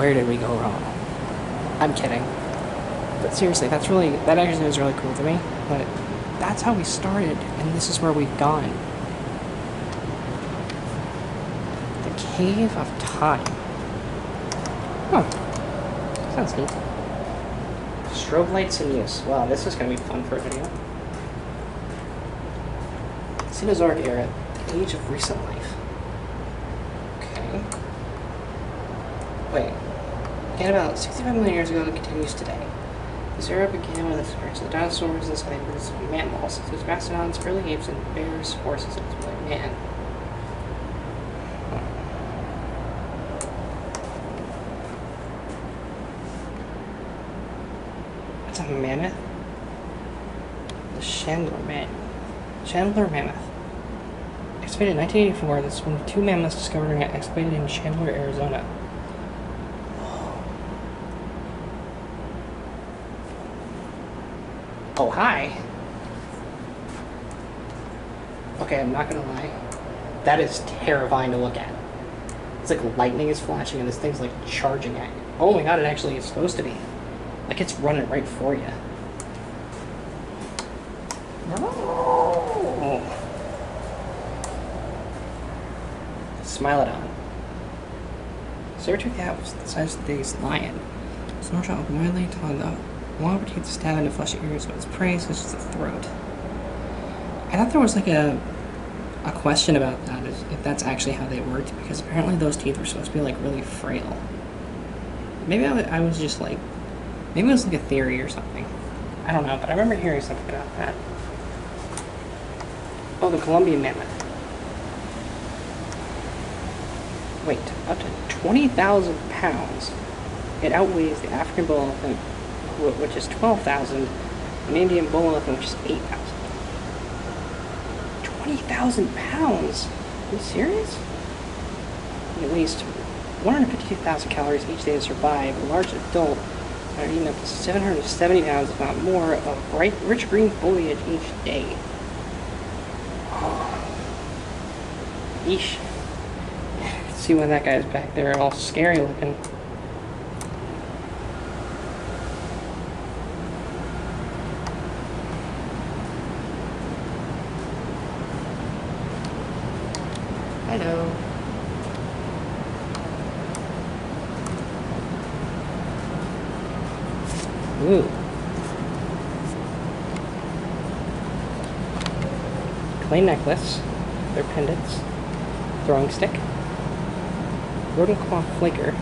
where did we go wrong? I'm kidding. But seriously, that actually was really cool to me. But that's how we started, and this is where we've gone. The Cave of Time. Huh. Sounds neat. Strobe lights in use. Wow, this is going to be fun for a video. Cenozoic era, the age of recent life. Okay. Wait. Began about 65 million years ago and continues today. This era began with the appearance of the dinosaurs and cybernetic mammals, such as mastodons, early apes, and bears, horses, and ultimately man. That's a mammoth? The Chandler Mammoth. Excavated in 1984, this is when 2 mammoths discovered and excavated in Chandler, Arizona. Oh, hi. Okay, I'm not gonna lie. That is terrifying to look at. It's like lightning is flashing and this thing's like charging at you. Oh my god, it actually is supposed to be. Like it's running right for you. Oh. Smile it on. Saber-tooth cat was the size of today's lion. Snore shot open widely, telling the long teeth to stab into fleshy areas of its prey, such as the throat. I thought there was like a question about that, if that's actually how they worked, because apparently those teeth were supposed to be like really frail. Maybe I was just like, maybe it was like a theory or something. I don't know, but I remember hearing something about that. Oh, the Colombian mammoth. Wait, up to 20,000 pounds. It outweighs the African bull elephant, which is 12,000, and Indian bull elephant, which is 8,000. 20,000 pounds? Are you serious? At least 152,000 calories each day to survive. A large adult are eating up to 770 pounds, if not more, of rich green foliage each day. Yeesh. See why that guy's back there all scary looking. Hello. Ooh. Clay necklace. Their pendants. Throwing stick. Rodent claw flaker.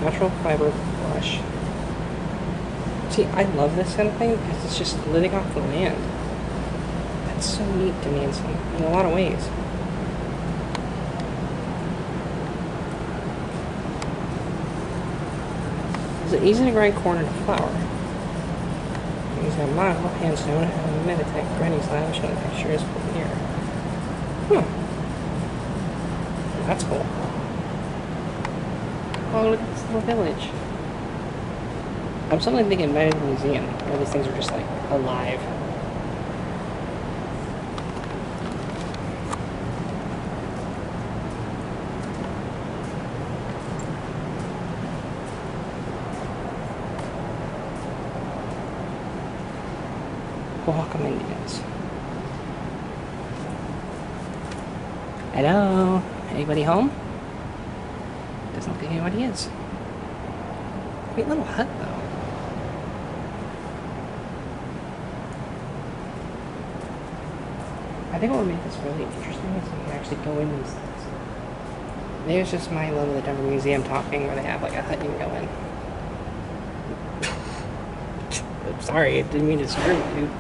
Natural fiber brush. See, I love this kind of thing because it's just living off the land. That's so neat to me in a lot of ways. Is it easy to grind corn into flour? Use a model hand stone and a Meditech grinding slab showing the texture is from here. That's cool. Oh, look at this little village. I'm suddenly thinking United Museum, where these things are just like alive. Welcome, Indians. Hello? Anybody home? Doesn't look like anybody is. Sweet little hut, though. I think what would make this really interesting is if you can actually go in these things. Maybe it's just my love of the Denver Museum talking where they have like a hut you can go in. I'm sorry, I didn't mean to screw you, dude.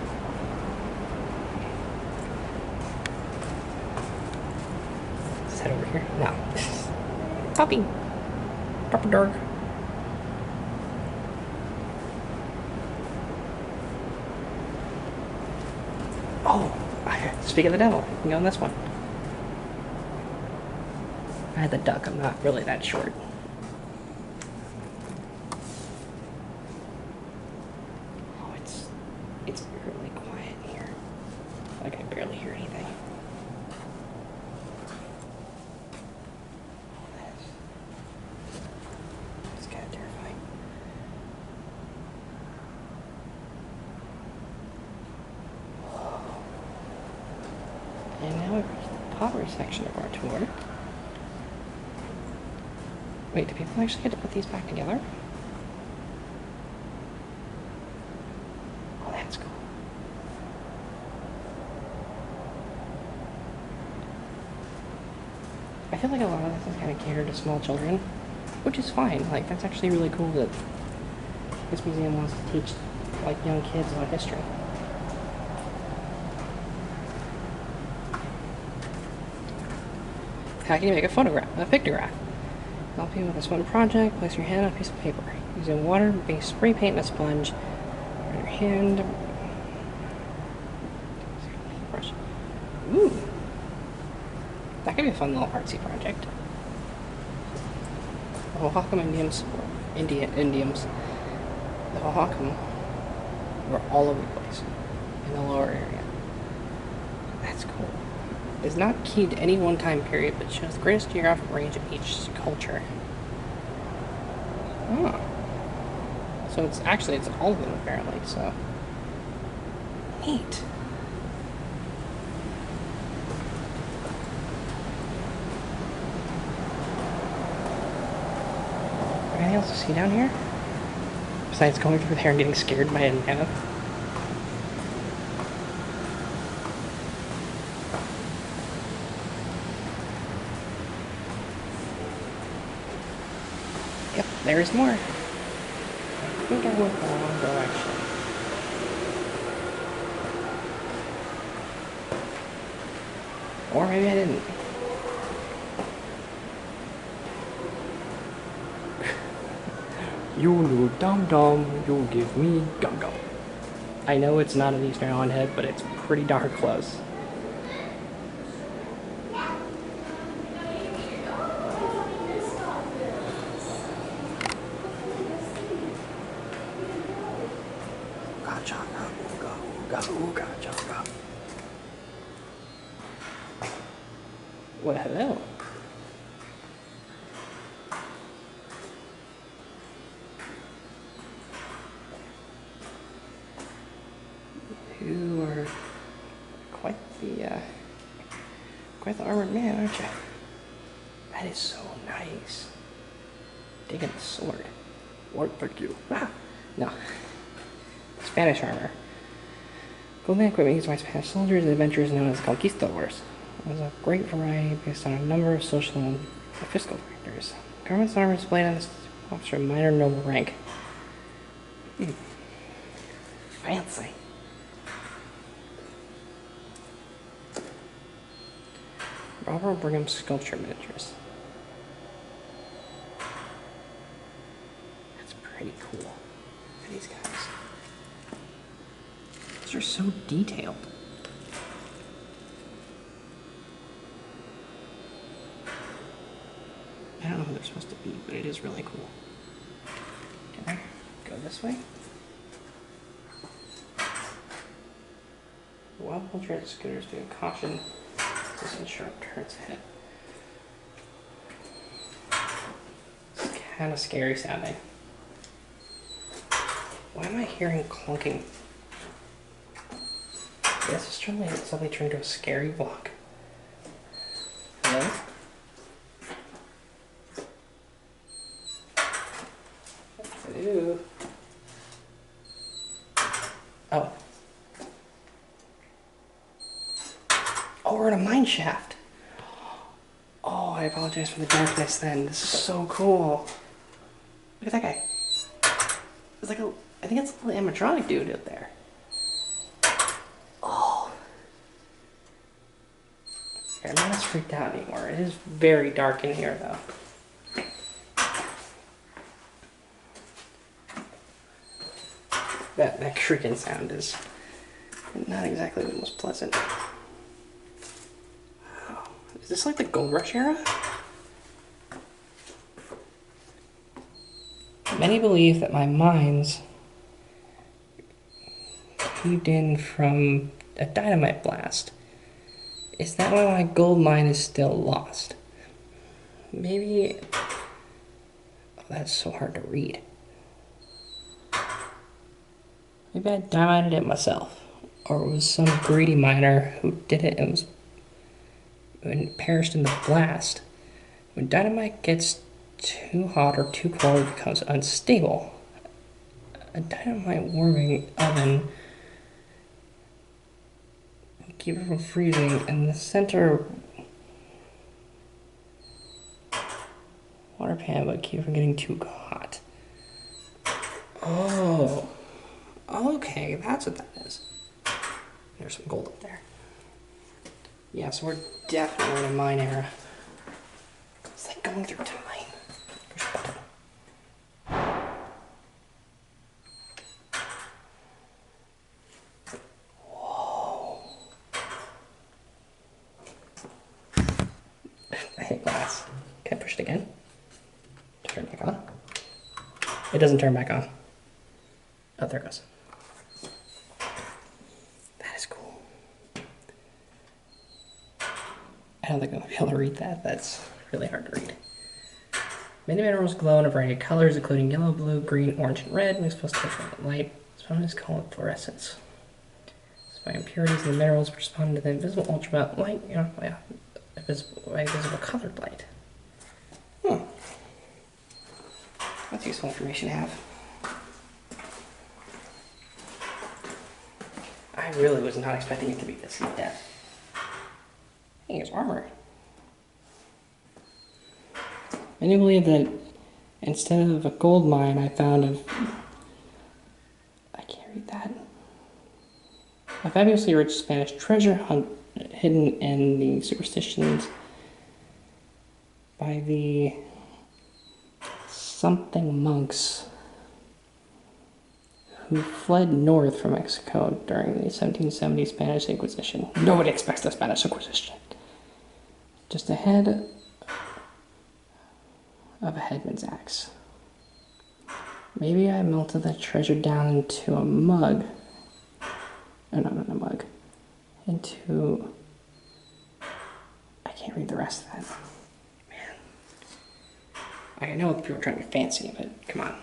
Is that over here? No. Puppy. Proper dog. Oh, speak of the devil, you can go on this one. I had the duck, I'm not really that short. Oh, it's really quiet here. Like I barely hear anything. It's kind of terrifying. And now we've reached the pottery section of our tour. Wait, do people actually get to put these back together? Oh, that's cool. I feel like a lot of this is kind of catered to small children, which is fine. Like, that's actually really cool that this museum wants to teach, like, young kids about history. How can you make a pictograph? Help you with this one project. Place your hand on a piece of paper. Using water-based spray paint and a sponge. On your hand. Brush. Ooh. That could be a fun little artsy project. The Hohokam Indians, the Hohokam were all over the place in the lower area. That's cool. It's not key to any one time period, but shows the greatest geographic range of each culture. Oh. So it's all of them apparently, so. Neat. Anything else to see down here? Besides going through there and getting scared by a mammoth. Yep, there's more. I think I went the wrong direction. Or maybe I didn't. You little dum-dum, you'll give me gum-gum. I know it's not an Eastern Island head, but it's pretty darn close. Well, hello. You are quite the armored man, aren't you? That is so nice. Digging the sword. Lord, thank you. Ah, no. Spanish armor. Clothing equipment used by Spanish soldiers and adventurers known as conquistadors. There's a great variety based on a number of social and fiscal factors. Garments and armor displayed on this officer of minor noble rank. Fancy. Robert Brigham sculpture miniatures. That's pretty cool. Look at these guys. These are so detailed. I don't know who they're supposed to be, but it is really cool. Can I go this way? Wild bull transit scooters doing caution. This in sharp turns ahead. It's kind of scary sounding. Why am I hearing clunking? This is suddenly turned into a scary vlog. Hello? Hello? Oh. Oh, we're in a mine shaft. Oh, I apologize for the darkness then. This is so cool. Look at that guy. It's like I think it's a little animatronic dude out there. Oh. Here, I'm not as freaked out anymore. It is very dark in here though. That creaking sound is not exactly the most pleasant. Oh, is this like the Gold Rush era? Many believe that my mines caved in from a dynamite blast. Is that why my gold mine is still lost? Maybe... Oh, that's so hard to read. Maybe I dynamited it myself. Or it was some greedy miner who did it and was and perished in the blast. When dynamite gets too hot or too cold, it becomes unstable. A dynamite warming oven will keep it from freezing, and the center water pan would keep it from getting too hot. Oh, okay, that's what that is. There's some gold up there. Yeah, so we're definitely in a mine era. It's like going through time. Push button. Whoa. I hate glass. Can I push it again? Turn it back on? It doesn't turn back on. Oh, there it goes. That is cool. I don't think I'm going to be able to read that. That's really hard to read. Many minerals glow in a variety of colors, including yellow, blue, green, orange, and red, when exposed to ultraviolet light. Astronomers call it fluorescence. Despite impurities in the minerals respond to the invisible ultraviolet light, visible colored light. Hmm. That's useful information to have. I really was not expecting it to be this in depth. Hey, it's armor. Many believe that instead of a gold mine, I found I can't read that. A fabulously rich Spanish treasure hunt hidden in the superstitions by the something monks who fled north from Mexico during the 1770 Spanish Inquisition. Nobody expects the Spanish Inquisition. Just ahead of a headman's axe. Maybe I melted the treasure down into a mug. Oh, no, not a mug. Into... I can't read the rest of that. Man. I know people are trying to be fancy, but come on.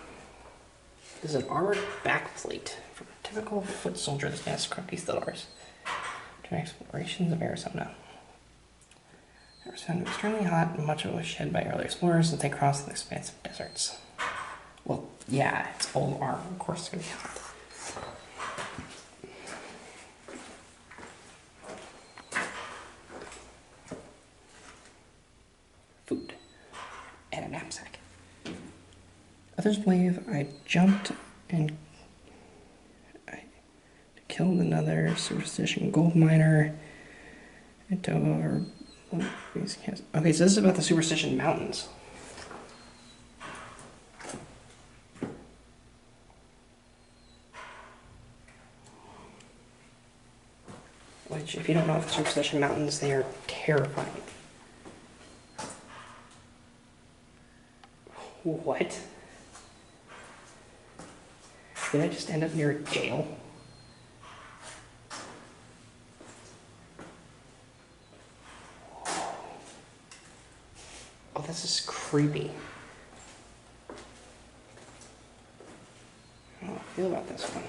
This is an armored backplate from a typical foot soldier of the Spanish conquistadors during explorations of Arizona. It was found extremely hot, and much of it was shed by early explorers as they crossed the expansive deserts. Well, yeah, it's old armor. Of course it's going to be hot. Food. And a knapsack. Others believe I jumped and I killed another superstition gold miner and dove over one of these camps. Okay, so this is about the Superstition Mountains. Which, if you don't know the Superstition Mountains, they are terrifying. What? Did I just end up near a jail? Oh, this is creepy. I don't know how I feel about this one.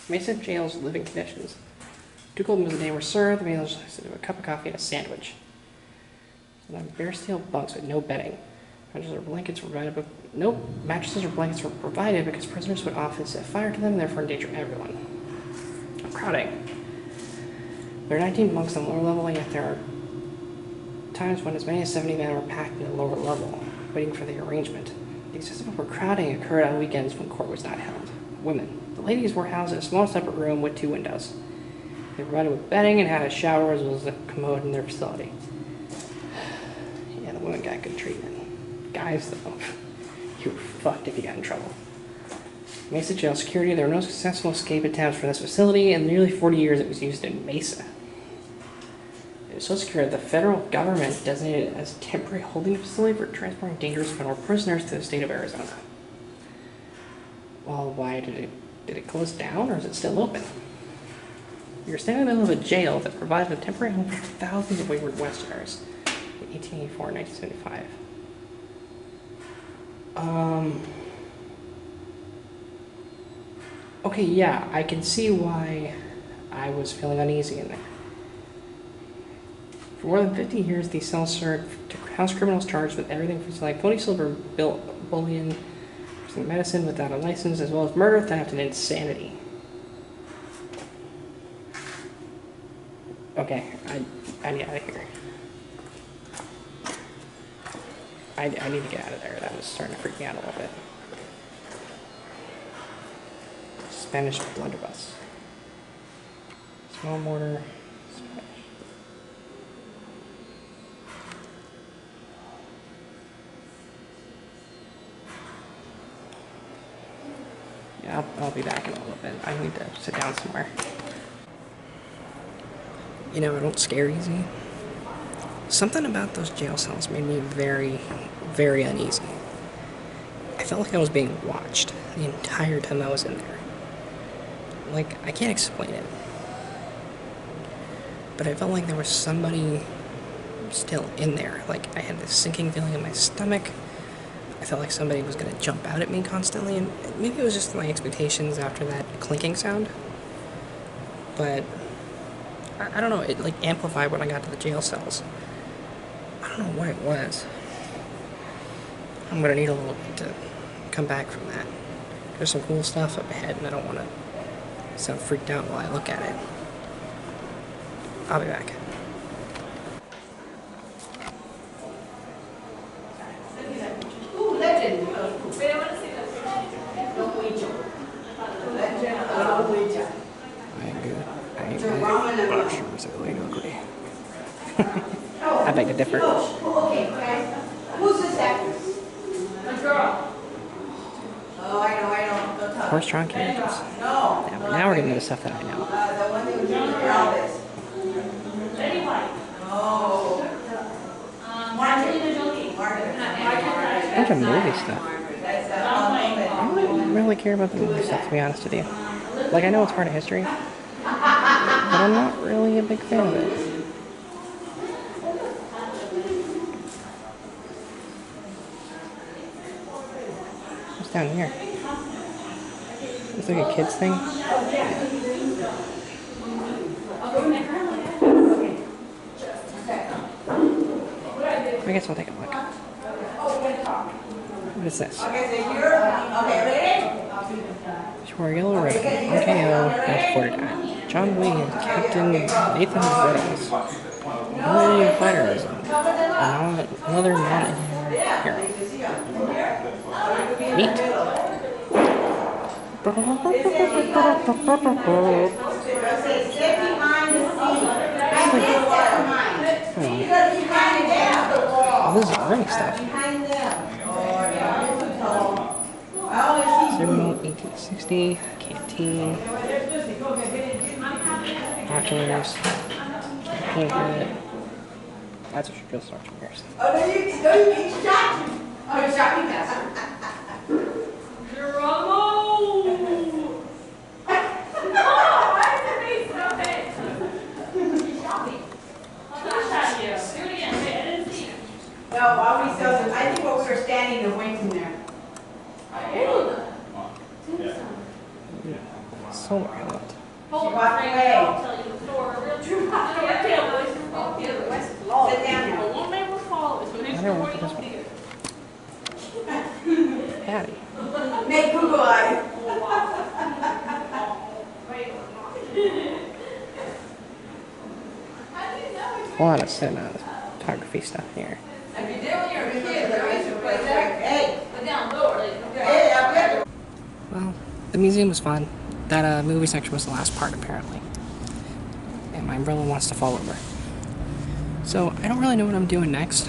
Mason jail's living conditions. 2 cold meals a day were served. The meals consisted of a cup of coffee and a sandwich. So bare steel bunks with no bedding. Mattresses or blankets were provided, mattresses or blankets were provided because prisoners would often set fire to them and therefore endanger everyone. Crowding. There are 19 bunks on the lower level, yet there are times when as many as 70 men were packed in the lower level, waiting for the arrangement. The excessive overcrowding occurred on weekends when court was not held. Women. The ladies were housed in a small separate room with 2 windows. They were provided with bedding and had a shower as well as a commode in their facility. Yeah, the women got good treatment. Guys, though, you were fucked if you got in trouble. Mesa Jail security, there were no successful escape attempts from this facility in the nearly 40 years it was used in Mesa. It was so secure that the federal government designated it as a temporary holding facility for transporting dangerous federal prisoners to the state of Arizona. Well, why did it close down, or is it still open? You're standing in the middle of a jail that provided a temporary home for thousands of wayward Westerners in 1884 and 1975. Okay, yeah, I can see why I was feeling uneasy in there. For more than 50 years, these cells served to house criminals charged with everything from selling phony silver bullion, medicine without a license, as well as murder, theft, and insanity. Okay, I need out of here. I need to get out of there. That was starting to freak me out a little bit. Spanish blunderbuss. Small mortar. Spanish. Yeah, I'll be back in a little bit. I need to sit down somewhere. You know, I don't scare easy. Something about those jail cells made me very, very uneasy. I felt like I was being watched the entire time I was in there. Like, I can't explain it. But I felt like there was somebody still in there. Like, I had this sinking feeling in my stomach. I felt like somebody was going to jump out at me constantly, and maybe it was just my expectations after that clinking sound. But I don't know, it like amplified when I got to the jail cells. I don't know what it was. I'm gonna need a little bit to come back from that. There's some cool stuff up ahead, and I don't want to sound freaked out while I look at it. I'll be back. I beg to differ. Who's this actress? The girl. Oh, I know. Horse drawn characters. No. Yeah, but now we're getting into stuff that I know. The one that was doing Elvis. Oh. Martin. A bunch of movie stuff. I don't really care about the movie stuff, to be honest with you. Like, I know it's part of history, but I'm not really a big fan of it. What's down here? It's like a kid's thing. I guess I'll take a look. What is this? Shore Yellow Ribbon. RKO, match 49. John Wayne, Captain Nathan Reynolds. Million Fighters. Another non-hero. Neat. Oh, this is early stuff. Remote 1860, canteen, binoculars, pulpit. That's what real sergeant wears. Oh, no, you shot me. Oh, you shot me, Pastor. Geronimo! Why is it me so big? You shot me. Who shot you? Do it again. Wait, I didn't see you. No, while we still, I think what we were standing and waiting there. Solar helmet. Hold on, I'll tell you the story. Real true. Sit down now. One man will follow us. I don't know what this one. Patty. Make Google eyes. A lot of cinematography stuff here. If you did when you were a kid, there is a place there. Hey, put down door. Hey, up there. Well, the museum was fun. That movie section was the last part, apparently. And my umbrella wants to fall over. So, I don't really know what I'm doing next.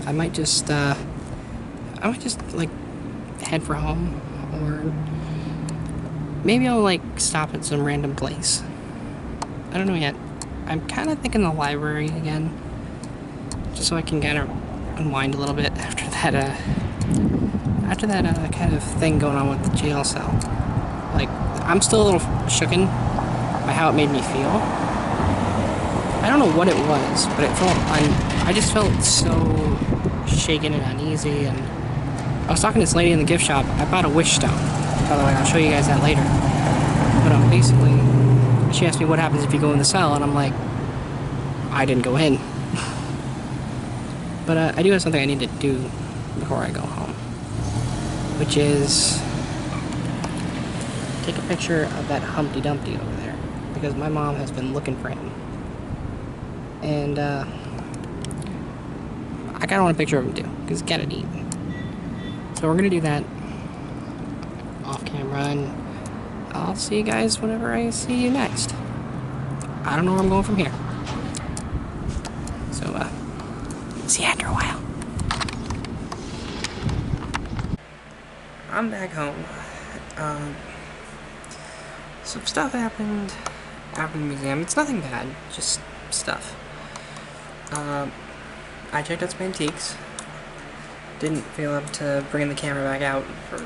I might just like, head for home. Or maybe I'll, like, stop at some random place. I don't know yet. I'm kind of thinking the library again. Just so I can kind of unwind a little bit after that, kind of thing going on with the jail cell. Like, I'm still a little shooken by how it made me feel. I don't know what it was, but it felt, I just felt so shaken and uneasy, and I was talking to this lady in the gift shop. I bought a wish stone, by the way. I'll show you guys that later. But basically, she asked me what happens if you go in the cell, and I'm like, I didn't go in. But I do have something I need to do before I go home, which is take a picture of that Humpty Dumpty over there, because my mom has been looking for him. And I kind of want a picture of him too, because it's kind of neat. So we're going to do that off camera, and I'll see you guys whenever I see you next. I don't know where I'm going from here. So, see you after a while. I'm back home. Some stuff happened after the museum. It's nothing bad, just stuff. I checked out some antiques. Didn't feel up to bringing the camera back out for,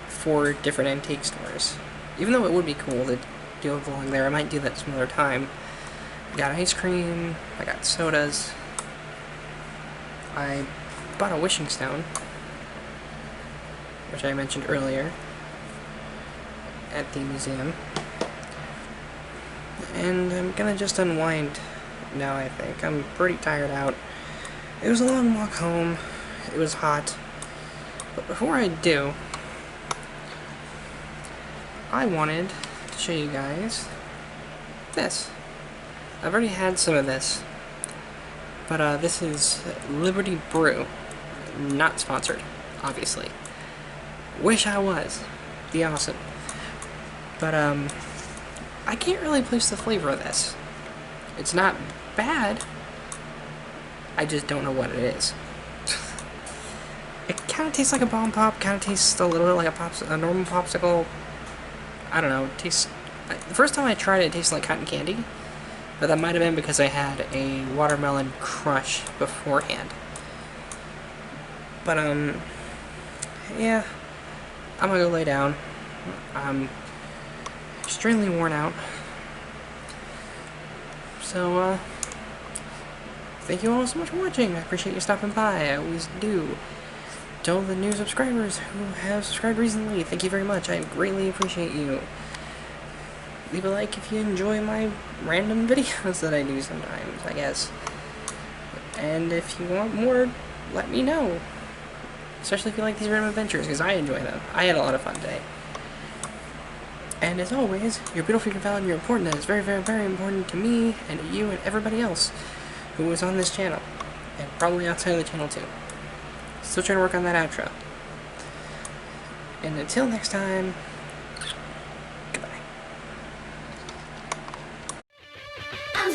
4 different antique stores. Even though it would be cool to do a vlog there, I might do that some other time. I got ice cream, I got sodas, I bought a wishing stone, which I mentioned earlier, at the museum. And I'm gonna just unwind now, I think. I'm pretty tired out. It was a long walk home, it was hot, but before I do, I wanted to show you guys this. I've already had some of this, but this is Liberty Brew. Not sponsored, obviously. Wish I was. Be awesome. But I can't really place the flavor of this. It's not bad. I just don't know what it is. It kind of tastes like a bomb pop. Kind of tastes a little bit like a normal popsicle. I don't know. It tastes. The first time I tried it, it tasted like cotton candy. But that might have been because I had a watermelon crush beforehand. But, yeah. I'm gonna go lay down. I'm extremely worn out. So, thank you all so much for watching. I appreciate you stopping by. I always do. To all the new subscribers who have subscribed recently, thank you very much. I greatly appreciate you. Leave a like if you enjoy my random videos that I do sometimes, I guess. And if you want more, let me know. Especially if you like these random adventures, because I enjoy them. I had a lot of fun today. And as always, you're beautiful, you're valid, and you're important. That is very, very, very important to me, and to you, and everybody else who is on this channel. And probably outside of the channel, too. Still trying to work on that outro. And until next time... I'm